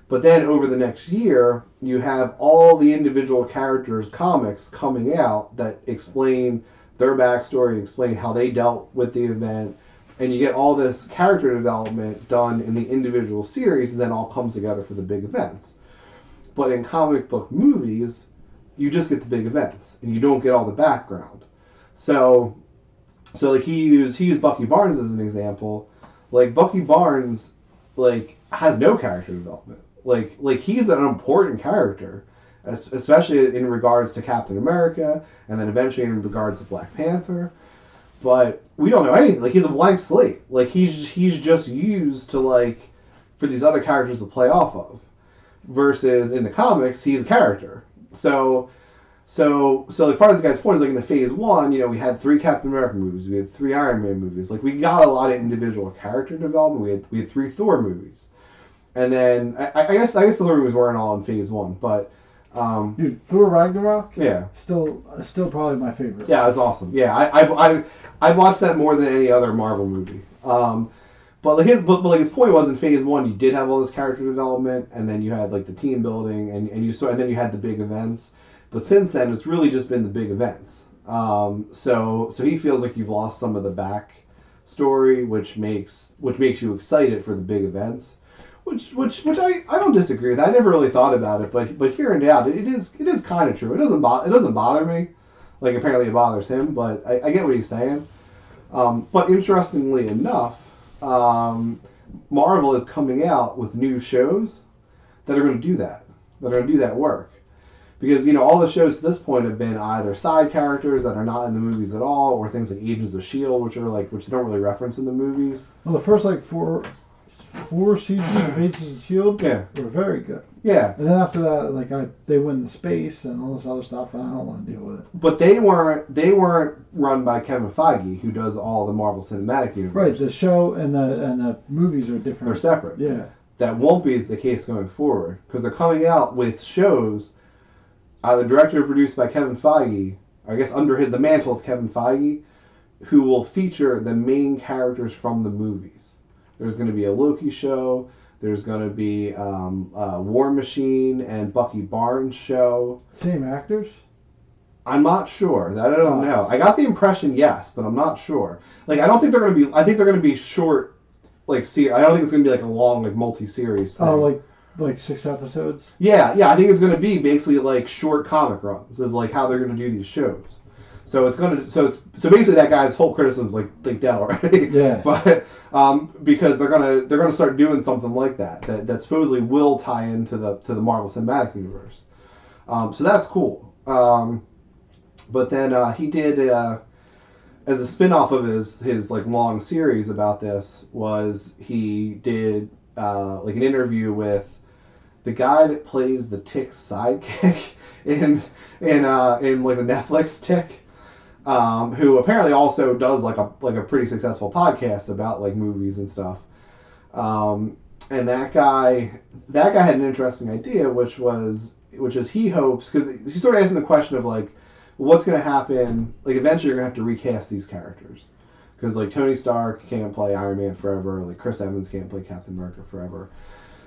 But then over the next year, you have all the individual characters' comics coming out that explain their backstory and explain how they dealt with the event. And you get all this character development done in the individual series, and then all comes together for the big events. But in comic book movies, you just get the big events, and you don't get all the background. So like he used Bucky Barnes as an example. Like Bucky Barnes, like has no character development. Like he's an important character, especially in regards to Captain America, and then eventually in regards to Black Panther. But we don't know anything. Like he's a blank slate. Like he's just used to like for these other characters to play off of. Versus in the comics, he's a character. So like part of this guy's point is like in the phase 1, you know, we had 3 Captain America movies, we had 3 Iron Man movies. Like we got a lot of individual character development. We had 3 Thor movies. And then I guess the Thor movies weren't all in phase 1, but dude, Thor Ragnarok, yeah, still probably my favorite. Yeah, it's awesome. Yeah, I watched that more than any other Marvel movie. But like his point was in phase one, you did have all this character development, and then you had like the team building, and then you had the big events. But since then, it's really just been the big events. So he feels like you've lost some of the back story, which makes you excited for the big events. Which I don't disagree with. I never really thought about it, but hearing it out, it is kind of true. It doesn't bother me. Like apparently it bothers him, but I get what he's saying. But interestingly enough, Marvel is coming out with new shows that are going to do that. That are going to do that work. Because, all the shows to this point have been either side characters that are not in the movies at all, or things like Agents of S.H.I.E.L.D., which they don't really reference in the movies. Well, the first, four seasons of Agents of S.H.I.E.L.D. were very good. Yeah. And then after that, they went into space and all this other stuff, and I don't want to deal with it. But they weren't run by Kevin Feige, who does all the Marvel Cinematic Universe. Right, the show and the movies are different. They're separate. Yeah. That won't be the case going forward, because they're coming out with shows either directed or produced by Kevin Feige, I guess under the mantle of Kevin Feige, who will feature the main characters from the movies. There's going to be a Loki show. There's going to be a War Machine and Bucky Barnes show. Same actors? I'm not sure. That I don't know. I got the impression yes, but I'm not sure. I don't think they're going to be. I think they're going to be short. I don't think it's going to be a long multi-series thing. Oh, like 6 episodes? Yeah. I think it's going to be basically short comic runs. Is how they're going to do these shows. So it's going to so basically that guy's whole criticism's dead already. Yeah. But because they're gonna start doing something like that supposedly will tie into the Marvel Cinematic Universe. So that's cool. But then he did as a spin-off of his long series about this was he did an interview with the guy that plays the Tick's sidekick in the Netflix Tick. Who apparently also does a pretty successful podcast about movies and stuff. And that guy had an interesting idea, which is he hopes, because he's sort of asking the question of what's going to happen. Eventually you're going to have to recast these characters, because Tony Stark can't play Iron Man forever, Chris Evans can't play Captain America forever,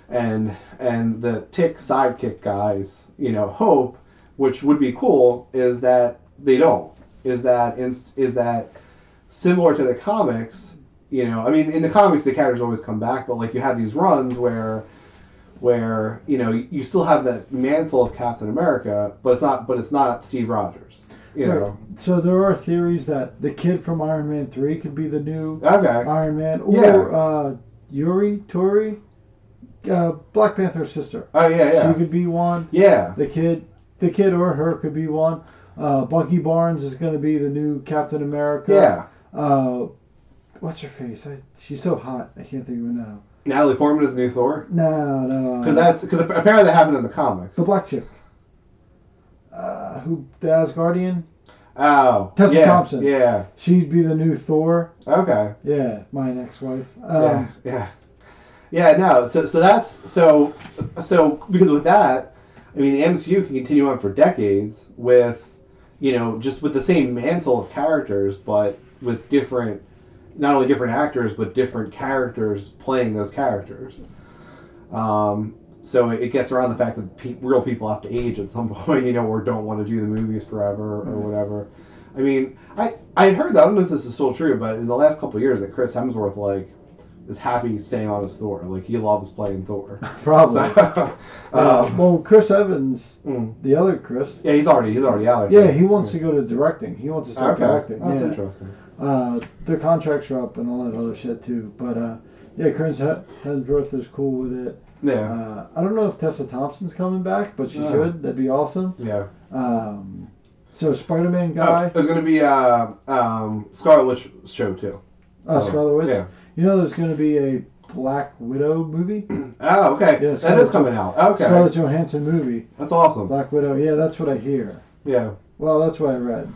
and the Tick sidekick guys, hope, which would be cool, is that they don't. Is that similar to the comics? In the comics the characters always come back, but you have these runs where you still have that mantle of Captain America, but it's not Steve Rogers. Right. So there are theories that the kid from Iron Man 3 could be the new Iron Man, or Yuri Tori, Black Panther's sister. Oh yeah. She could be one. Yeah. The kid or her could be one. Bucky Barnes is going to be the new Captain America. Yeah. What's her face? She's so hot. I can't think of her now. Natalie Portman is the new Thor? No. Because apparently that happened in the comics. The black chick. Who, the Asgardian? Oh. Tessa Thompson. Yeah. She'd be the new Thor. Okay. Yeah, my ex-wife. Yeah, no. So because with that, the MCU can continue on for decades with, just with the same mantle of characters, but with different, not only different actors, but different characters playing those characters. So it gets around the fact that real people have to age at some point, or don't want to do the movies forever or whatever. I heard that, I don't know if this is still true, but in the last couple of years that Chris Hemsworth, is happy staying on as Thor. He loves playing Thor. Probably. So, well, Chris Evans, the other Chris. Yeah, he's already out. Yeah, he wants to go to directing. He wants to start directing. That's interesting. Their contracts are up and all that other shit too. But Chris Hemsworth is cool with it. Yeah. I don't know if Tessa Thompson's coming back, but she should. That'd be awesome. Yeah. So Spider-Man guy. There's going to be Scarlet Witch show too. Scarlet Witch. Yeah. There's going to be a Black Widow movie. Oh, okay. Yeah, that is coming out. Okay. Scarlett Johansson movie. That's awesome. Black Widow. Yeah, that's what I hear. Yeah. Well, that's what I read.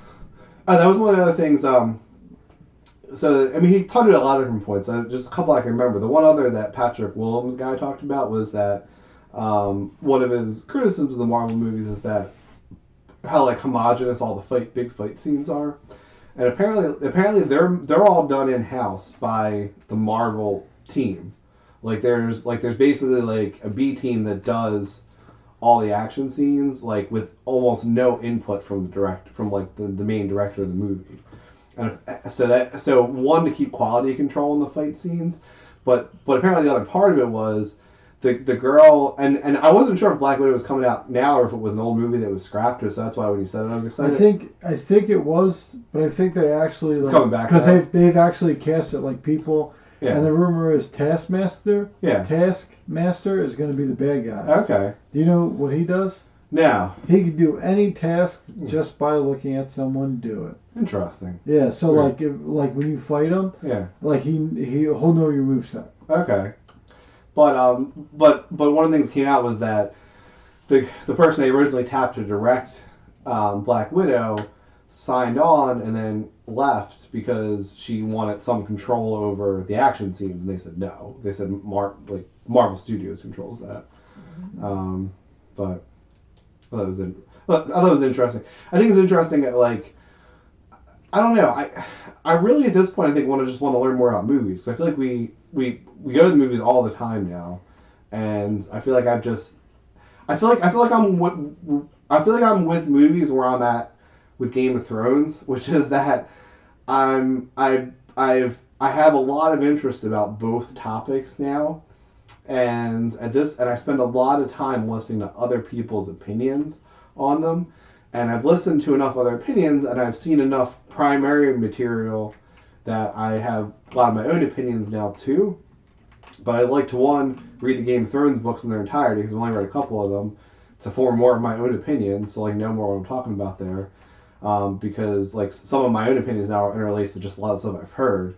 That was one of the other things. So, he touched on a lot of different points. Just a couple I can remember. The one other that Patrick Willems guy talked about was that one of his criticisms of the Marvel movies is that how homogenous all the big fight scenes are. And apparently they're all done in-house by the Marvel team. Like there's basically like a B team that does all the action scenes, like with almost no input from the main director of the movie. And so one, to keep quality control in the fight scenes, but apparently the other part of it was the girl, and I wasn't sure if Black Widow was coming out now or if it was an old movie that was scrapped, so that's why when you said it I was excited. I think it was, but I think they actually It's coming back because now. they've actually cast it like people. Yeah. And the rumor is Taskmaster is going to be the bad guy. Okay. Do you know what he does? No. He can do any task just by looking at someone do it. Interesting. Yeah, so Yeah. like when you fight him, Yeah. like he'll know your moveset. Okay. But one of the things that came out was that the person they originally tapped to direct Black Widow signed on and then left because she wanted some control over the action scenes, and they said no. They said Marvel Studios controls that. But I thought it was interesting. I think it's interesting that, like, I don't know. I really at this point I think want to learn more about movies. So I feel like we go to the movies all the time now, and I feel like I feel like I'm with movies where I'm at with Game of Thrones, which is that I have a lot of interest about both topics now, and I spend a lot of time listening to other people's opinions on them, and I've listened to enough other opinions, and I've seen enough primary material that I have a lot of my own opinions now too. But I like to read the Game of Thrones books in their entirety because I've only read a couple of them to form more of my own opinions, so like know more what I'm talking about there. Because like some of my own opinions now are interlaced with just a lot of stuff I've heard.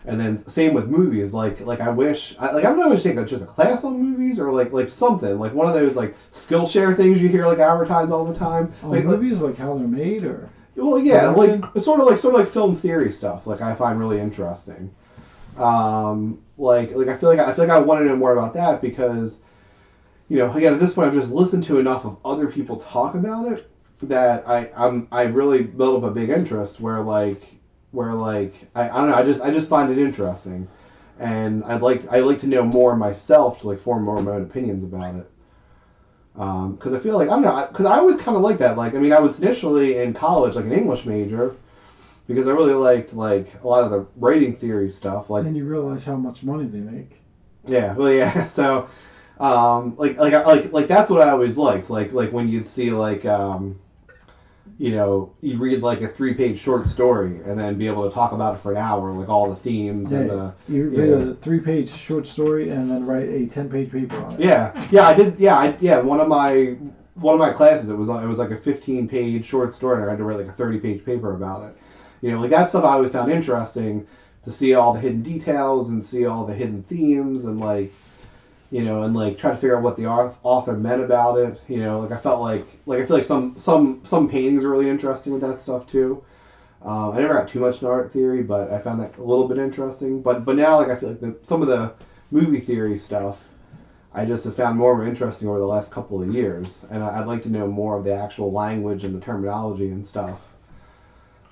And then same with movies. I don't know if you take just a class on movies or like something like one of those like Skillshare things you hear like advertised all the time. Movies like how they're made or. Well, yeah, like sort of like film theory stuff. Like I find really interesting. I feel like I want to know more about that because, again at this point I've just listened to enough of other people talk about it that I really built up a big interest where I don't know, I just find it interesting, and I'd like to know more myself to like form more of my own opinions about it. Because I feel like I don't know, because I always kind of like that. Like I was initially in college like an English major because I really liked like a lot of the writing theory stuff. Like, and you realize how much money they make. Yeah, well, yeah. So, like that's what I always liked. Like when you'd see like you read like a 3-page short story and then be able to talk about it for an hour, like all the themes and you read a 3-page short story and then write a 10-page paper on it. Yeah, I did. Yeah, one of my classes it was like a 15-page short story and I had to write like a 30-page paper about it. Like that stuff I always found interesting to see all the hidden details and see all the hidden themes and try to figure out what the author meant about it. I felt like I feel like some paintings are really interesting with that stuff too. I never got too much in art theory, but I found that a little bit interesting. But now I feel like some of the movie theory stuff I just have found more interesting over the last couple of years, and I'd like to know more of the actual language and the terminology and stuff.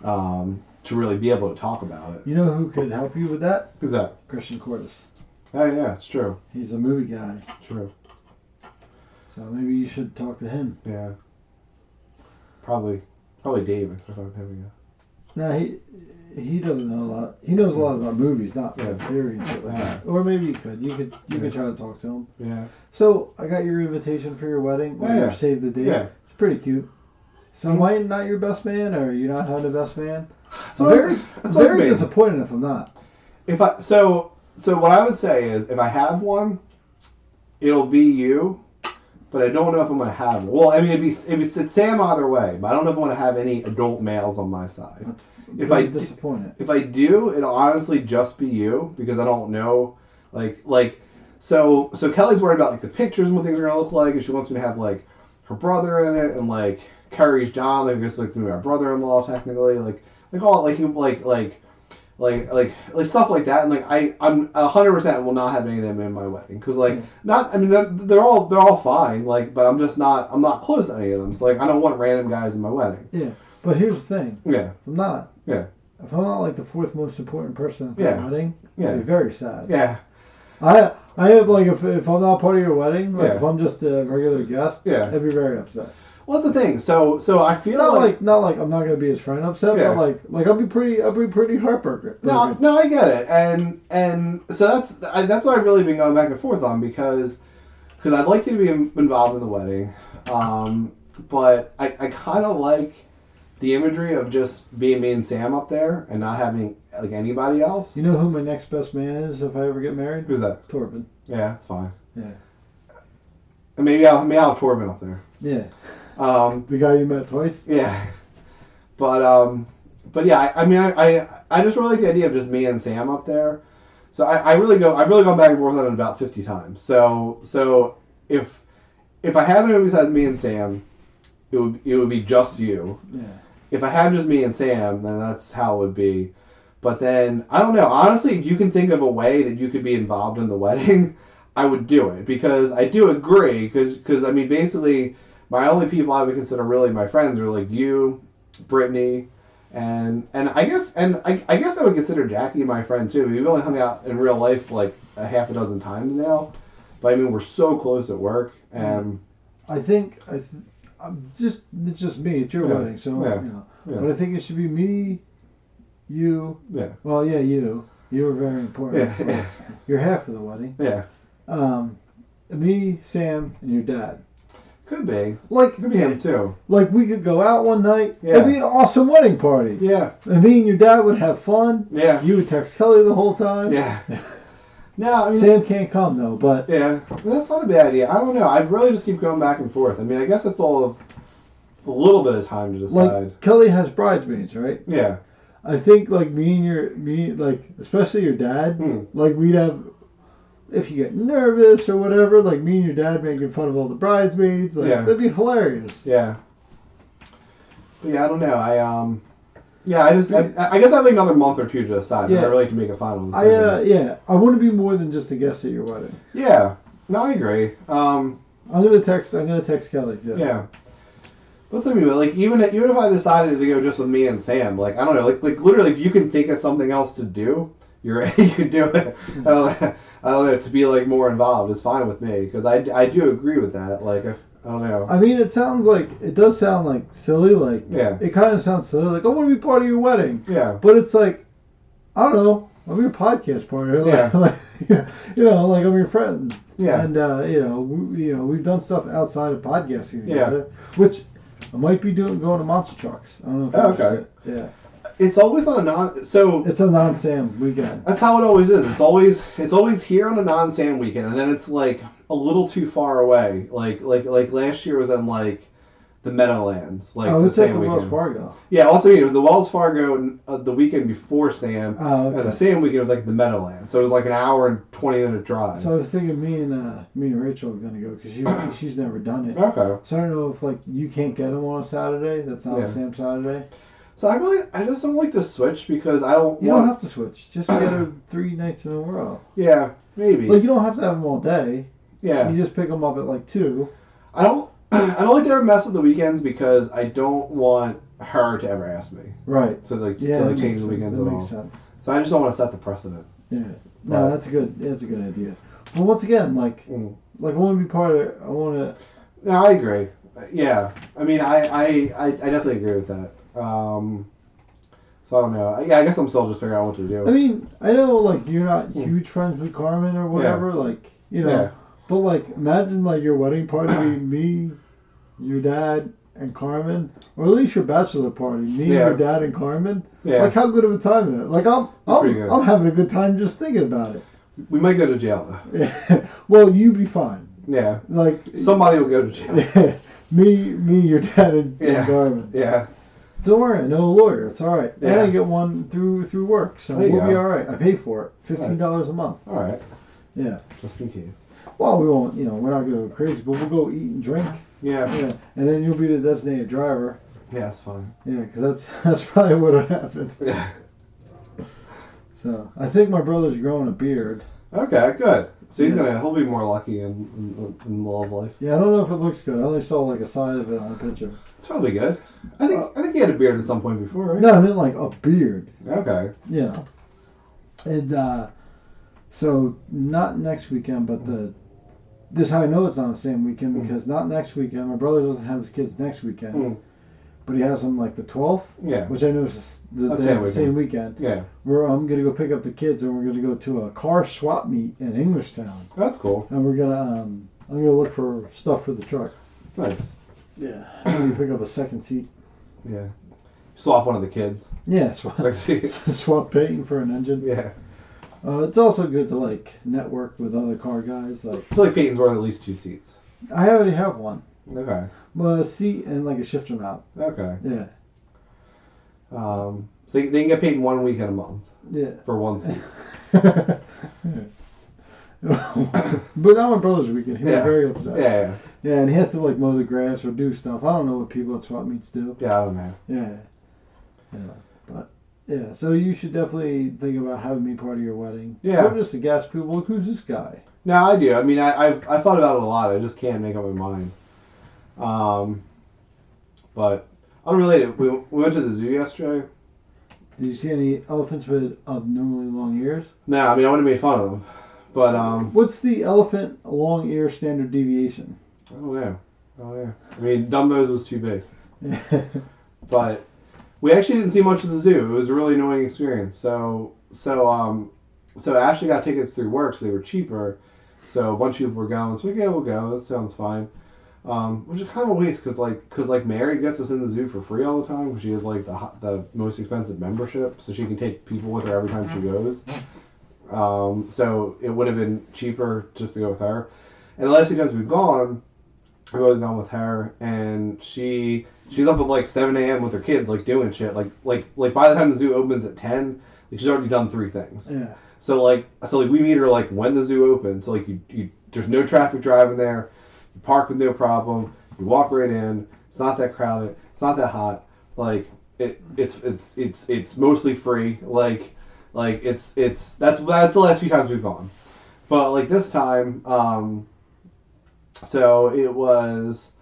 To really be able to talk about it. You know who could help you with that? Who's that? Christian Cordes. Oh yeah, it's true. He's a movie guy. True. So maybe you should talk to him. Yeah. Probably David. I thought him. Yeah. No, he doesn't know a lot. He knows a lot about movies, not theory and shit like that. Or maybe you could. You could try to talk to him. Yeah. So I got your invitation for your wedding. Yeah. Save the date. Yeah. It's pretty cute. So am I not your best man, or you're not having the best man? I'm very disappointed if I'm not. So what I would say is if I have one, it'll be you, but I don't know if I'm gonna have one. Well, it's Sam either way, but I don't know if I want to have any adult males on my side. Disappointed. If I do, it'll honestly just be you because I don't know, so Kelly's worried about like the pictures and what things are gonna look like, and she wants me to have like her brother in it and like Carrie's John, like I guess like my brother-in-law technically, like stuff like that, and I'm 100% will not have any of them in my wedding because they're all fine, but I'm not close to any of them, so I don't want random guys in my wedding. Yeah, but here's the thing. Yeah. If I'm not. Yeah. If I'm not like the fourth most important person at the wedding, I'll be very sad. Yeah. I have like if I'm not part of your wedding, like Yeah. if I'm just a regular guest, Yeah. I'd be very upset. Well, that's the thing. So I feel Not like I'm not gonna be his friend upset, Yeah. but like I'll be pretty heartbroken. No, I get it, and so that's what I've really been going back and forth on because I'd like you to be involved in the wedding, but I kind of like the imagery of just being me and Sam up there and not having like anybody else. You know who my next best man is if I ever get married? Who's that? Torben. Yeah, that's fine. Yeah. And maybe I'll have Torben up there. Yeah. Um, The guy you met twice. yeah, but yeah, I just really like the idea of just me and Sam up there. So I've really gone back and forth on it about 50 times. So if I have anyone besides me and Sam, it would be just you. Yeah. If I had just me and Sam, then that's how it would be. But then I don't know. Honestly, if you can think of a way that you could be involved in the wedding, I would do it because I do agree. Because I mean, basically, my only people I would consider really my friends are like you, Brittany, and I guess I would consider Jackie my friend too. We've only hung out in real life like a half a dozen times now, but I mean we're so close at work. And I think it's just me. It's your Yeah. wedding, so Yeah. you know. Yeah. But I think it should be me, you. Yeah. Well, yeah, you. You are very important. Yeah. You're half of the wedding. Yeah, Me, Sam, and your dad. could be. Like Could be him too. Like we could go out one night. Yeah. It'd be an awesome wedding party. Yeah. And me and your dad would have fun. Yeah. You would text Kelly the whole time. Yeah. No, I mean, Sam can't come though, but yeah, that's not a bad idea. I don't know. I'd really just keep going back and forth. I mean, I guess I still have a little bit of time to decide. like Kelly has bridesmaids, right? Yeah. I think like like especially your dad, like we'd have if you get nervous or whatever, like me and your dad making fun of all the bridesmaids, like Yeah. that'd be hilarious. Yeah. But yeah, I don't know. Yeah, I guess I have like another month or two to decide. Yeah. I really like to make a final decision. I want to be more than just a guest at your wedding. Yeah. No, I agree. I'm gonna text Kelly too. Yeah. What's I mean? Like even if I decided to go just with me and Sam, like I don't know, like literally, if you can think of something else to do, you could do it. I don't know, to be like more involved is fine with me because I do agree with that. Like I don't know. I mean, it does sound like silly. Like Yeah. it kind of sounds silly. Like I want to be part of your wedding. Yeah. But it's like I don't know. I'm your podcast partner. Like, Yeah. like I'm your friend. Yeah. And we've done stuff outside of podcasting Yeah. together, which I might be going to monster trucks. I don't know. If Oh, you watched okay. it. Yeah. It's always on a non. So It's a non-Sam weekend. that's how it always is. It's always here on a non-Sam weekend, and then it's like a little too far away. Like last year was in like the Meadowlands, like Oh, the it's at same the weekend. Wells Fargo. Yeah, also it was the Wells Fargo the weekend before Sam, Oh, okay. and the same weekend was like the Meadowlands. So it was like an hour and 20-minute drive. So I was thinking me and Rachel are gonna go because she's never done it. Okay. So I don't know if like you can't get them on a Saturday. That's not Yeah. a Sam Saturday. So I just don't like to switch because I don't. You want, don't have to switch. Just get her 3 nights in a row. Yeah, maybe. Like you don't have to have them all day. Yeah. You just pick them up at like 2. I don't like to ever mess with the weekends because I don't want her to ever ask me Right. to like Yeah. to that change makes the weekends sense. at That all. makes sense. So I just don't want to set the precedent. Yeah. No, Right. that's a good idea. But once again, like I want to be part of it. I want to. No, I agree. Yeah, I mean, I definitely agree with that. So I don't know. Yeah, I guess I'm still just figuring out what to do. I mean, I know like you're not huge friends with Carmen or whatever. Like Yeah. but like imagine like your wedding party be me, your dad, and Carmen, or at least your bachelor party, me, Yeah. your dad, and Carmen. Yeah. Like how good of a time is it? Like Pretty good. I'm having a good time just thinking about it. We might go to jail though. Yeah. Well, you be fine. Yeah. Like Somebody will go to jail. me, your dad, and Yeah. Carmen. Yeah. Don't worry, I know a lawyer. It's all right. And Yeah. I get one through work, so There you we'll be go. all right. I pay for it, $15 a month. All right. Yeah. Just in case. Well, we won't. We're not going to go crazy, but we'll go eat and drink. Yeah. Yeah. And then you'll be the designated driver. Yeah, that's fine. Yeah, because that's probably what'll happen. Yeah. So I think my brother's growing a beard. Okay, good. So Yeah. he'll be more lucky in love life. Yeah, I don't know if it looks good. I only saw like a side of it on a picture. It's probably good. I think he had a beard at some point before, right? No, I meant like a beard. Okay. You know. And So not next weekend, but this is how I know it's on the same weekend because not next weekend. My brother doesn't have his kids next weekend, but he has them like the 12th. Yeah. Which I know is the same weekend. Yeah. Where I'm gonna go pick up the kids and we're gonna go to a car swap meet in Englishtown. That's cool. And we're gonna I'm gonna look for stuff for the truck. Nice. Yeah. I'm gonna pick up a second seat. Yeah. Swap one of the kids. Yeah. Swap paint for an engine. Yeah. It's also good to like network with other car guys. Like I feel like Peyton's worth at least 2 seats. I already have one. Okay. Well, a seat and like a shifter mount. Okay. Yeah. So they can get paid 1 weekend a month. Yeah. For 1 seat. But now my brother's weekend. He was very upset. Yeah. Yeah, and he has to like mow the grass or do stuff. I don't know what people at swap meets do. Yeah, I don't know. Yeah. But yeah, so you should definitely think about having me part of your wedding. Yeah. I'm just a gas people. Look, who's this guy? No, I do. I mean, I thought about it a lot. I just can't make up my mind. But unrelated, we went to the zoo yesterday. Did you see any elephants with abnormally long ears? No, I mean, I wouldn't have made fun of them. But what's the elephant long ear standard deviation? I don't know. I mean, Dumbo's was too big. But we actually didn't see much of the zoo. It was a really annoying experience. So Ashley got tickets through work, so they were cheaper. So a bunch of people were going. So yeah, we'll go. That sounds fine. Which is kind of a waste because Mary gets us in the zoo for free all the time because she has like the most expensive membership, so she can take people with her every time she goes. So it would have been cheaper just to go with her. And the last 2 times we've always gone with her, and she's up at like 7 a.m. with her kids, like doing shit. Like by the time the zoo opens at 10, like she's already done 3 things. Yeah. So we meet her like when the zoo opens. So like you there's no traffic driving there. You park with no problem. You walk right in. It's not that crowded. It's not that hot. Like it's mostly free. Like that's the last few times we've gone. But like this time, so it was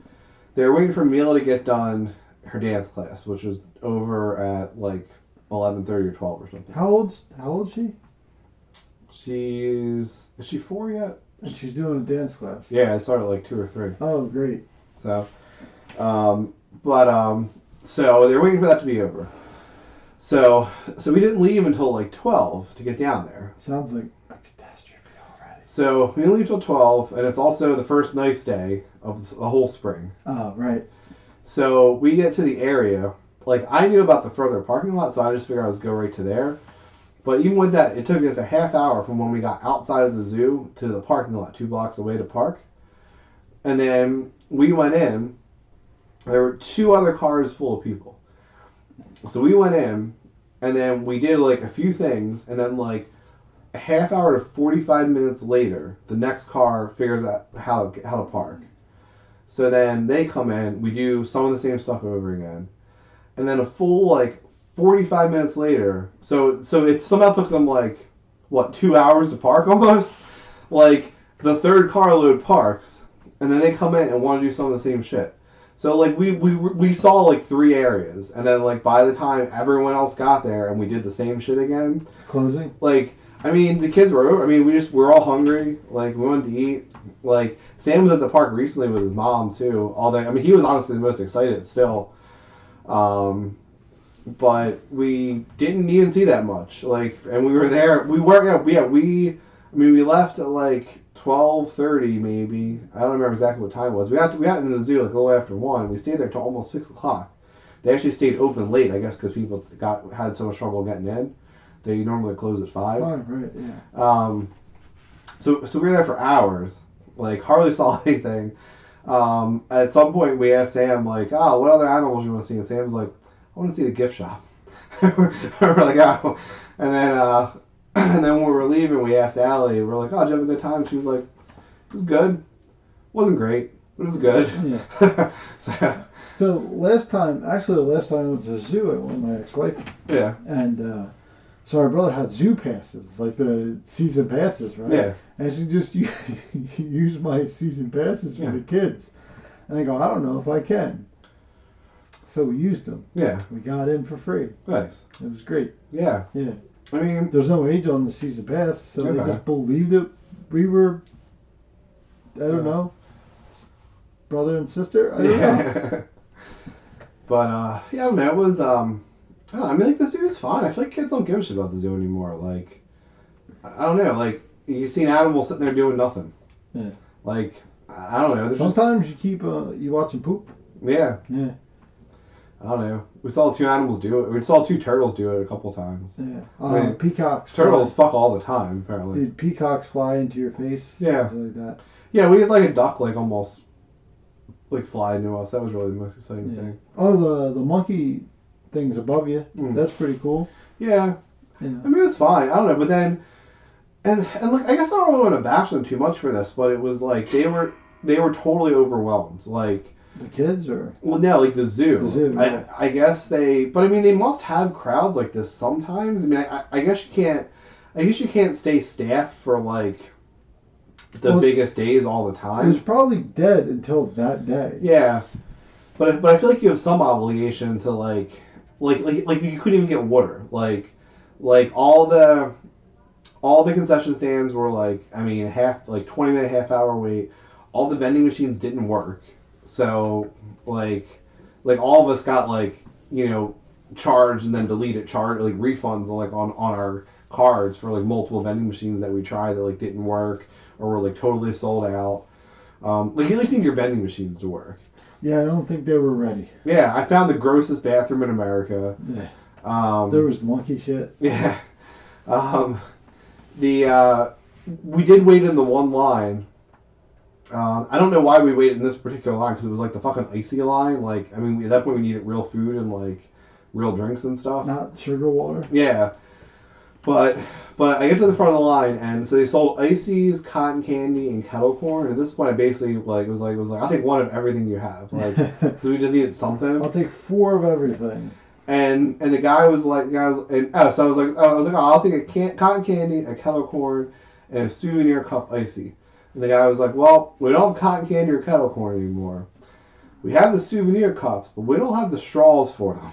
they were waiting for Mila to get done her dance class, which was over at like 11:30 or 12 or something. How old is she? Is she 4 yet? And she's doing a dance class. Yeah, I started at like 2 or 3. Oh, great. So, so they were waiting for that to be over. So we didn't leave until like 12 to get down there. Sounds like a catastrophe already. So we didn't leave till 12, and it's also the first nice day of the whole spring. Oh, right. So we get to the area. Like, I knew about the further parking lot, so I just figured I was go right to there. But even with that, it took us a half hour from when we got outside of the zoo to the parking lot, 2 blocks away to park. And then we went in. There were 2 other cars full of people. So we went in, and then we did like a few things, and then like a half hour to 45 minutes later, the next car figures out how to park. So then they come in, we do some of the same stuff over again. And then a full like 45 minutes later, so it somehow took them like, what, 2 hours to park almost? Like, the 3rd carload parks, and then they come in and want to do some of the same shit. So, like, we saw, like, 3 areas, and then, like, by the time everyone else got there and we did the same shit again. Closing? Like, I mean, the kids were over. I mean, we're all hungry. Like, we wanted to eat. Like, Sam was at the park recently with his mom, too. All day. I mean, he was honestly the most excited still. But we didn't even see that much. Like, and we were there. We weren't. We left at like 12:30 maybe. I don't remember exactly what time it was. We got into the zoo like a little after 1. We stayed there till almost 6 o'clock. They actually stayed open late, I guess, because people had so much trouble getting in. They normally close at 5. 5, right? Yeah. So we were there for hours. Like, hardly saw anything. At some point, we asked Sam like, what other animals you want to see? And Sam's like, I want to see the gift shop. We're like, oh. And then when we were leaving, we asked Allie, we're like, did you have a good time? She was like, it was good. Wasn't great, but it was good. Yeah. So the last time I went to the zoo, I went with my ex-wife. Yeah. And so our brother had zoo passes, like the season passes, right? Yeah. And she just used my season passes for the kids. And I go, I don't know if I can. So we used them. Yeah. We got in for free. Nice. It was great. Yeah. Yeah. I mean, there's no age on the season pass, so they Okay. just believed it. We were, I don't Yeah. know, brother and sister. I don't know. But yeah, I don't know. It was I don't know. I mean, like the zoo is fine. I feel like kids don't give a shit about the zoo anymore. Like, I don't know. Like, you see an animal sitting there doing nothing. Yeah. Like, I don't know. There's just, Sometimes you keep you watch them poop. yeah. Yeah. I don't know. We saw 2 animals do it. We saw 2 turtles do it a couple times. Yeah. I mean, Peacocks. Turtles fuck all the time, apparently. Dude, peacocks fly into your face. Yeah. Something like that. Yeah, we had like a duck like almost like fly into us. That was really the most exciting Yeah. thing. Oh, the monkey things above you. Mm. That's pretty cool. Yeah. Yeah. I mean, it was fine. I don't know, but then, and like, I guess I don't really want to bash them too much for this, but it was like they were totally overwhelmed. Like, The kids or well, no, like the zoo. The zoo, yeah. I guess but I mean, they must have crowds like this sometimes. I mean, I guess you can't. I guess you can't stay staffed for like the Well, biggest days all the it time. was probably dead until that day. Yeah, but I feel like you have some obligation to like you couldn't even get water. Like all the concession stands were like, I mean, 20-minute, half-hour wait. All the vending machines didn't work, so like all of us got like, you know, charged and then deleted like refunds like on our cards for like multiple vending machines that we tried that like didn't work or were like totally sold out. Like, you at least need your vending machines to work. Yeah, I don't think they were ready. Yeah, I found the grossest bathroom in America. Yeah. There was monkey shit. Yeah. We did wait in the one line. I don't know why we waited in this particular line because it was like the fucking icy line. Like, I mean, at that point we needed real food and like real drinks and stuff. Not sugar water. Yeah. But I get to the front of the line, and so they sold ices, cotton candy, and kettle corn. And at this point, I basically was like, I'll take one of everything you have, like, because we just needed something. I'll take 4 of everything. And the guy was like, so I was like, oh, I'll take a cotton candy, a kettle corn, and a souvenir cup icy. And the guy was like, well, we don't have cotton candy or kettle corn anymore. We have the souvenir cups, but we don't have the straws for them.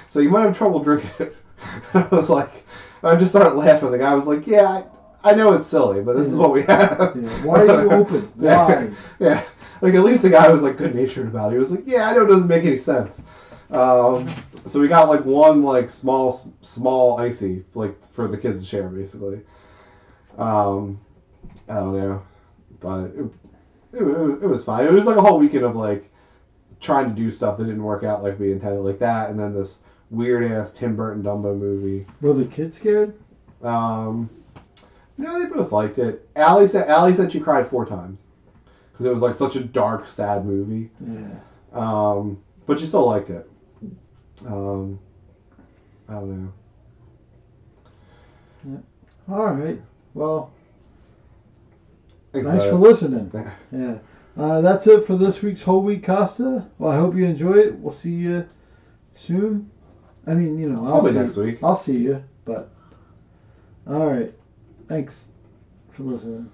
So you might have trouble drinking it. I was like. I just started laughing. The guy was like, yeah, I know it's silly, but this is what we have. Yeah. Why are you open? Why? Yeah. Like, at least the guy was, like, good-natured about it. He was like, yeah, I know it doesn't make any sense. So we got, like, one, like, small icy, like, for the kids to share, basically. I don't know. But it was fine. It was, like, a whole weekend of, like, trying to do stuff that didn't work out like we intended. Like that, and then this weird-ass Tim Burton Dumbo movie. Were the kids scared? No, they both liked it. Allie said she cried 4 times because it was like such a dark, sad movie. Yeah. But she still liked it. I don't know. Yeah. All right. Well, Thanks for listening. Yeah. That's it for this week's Whole Wheat Costa. Well, I hope you enjoy it. We'll see you soon. I mean, you know, Probably next week. I'll see you, but all right. Thanks for listening.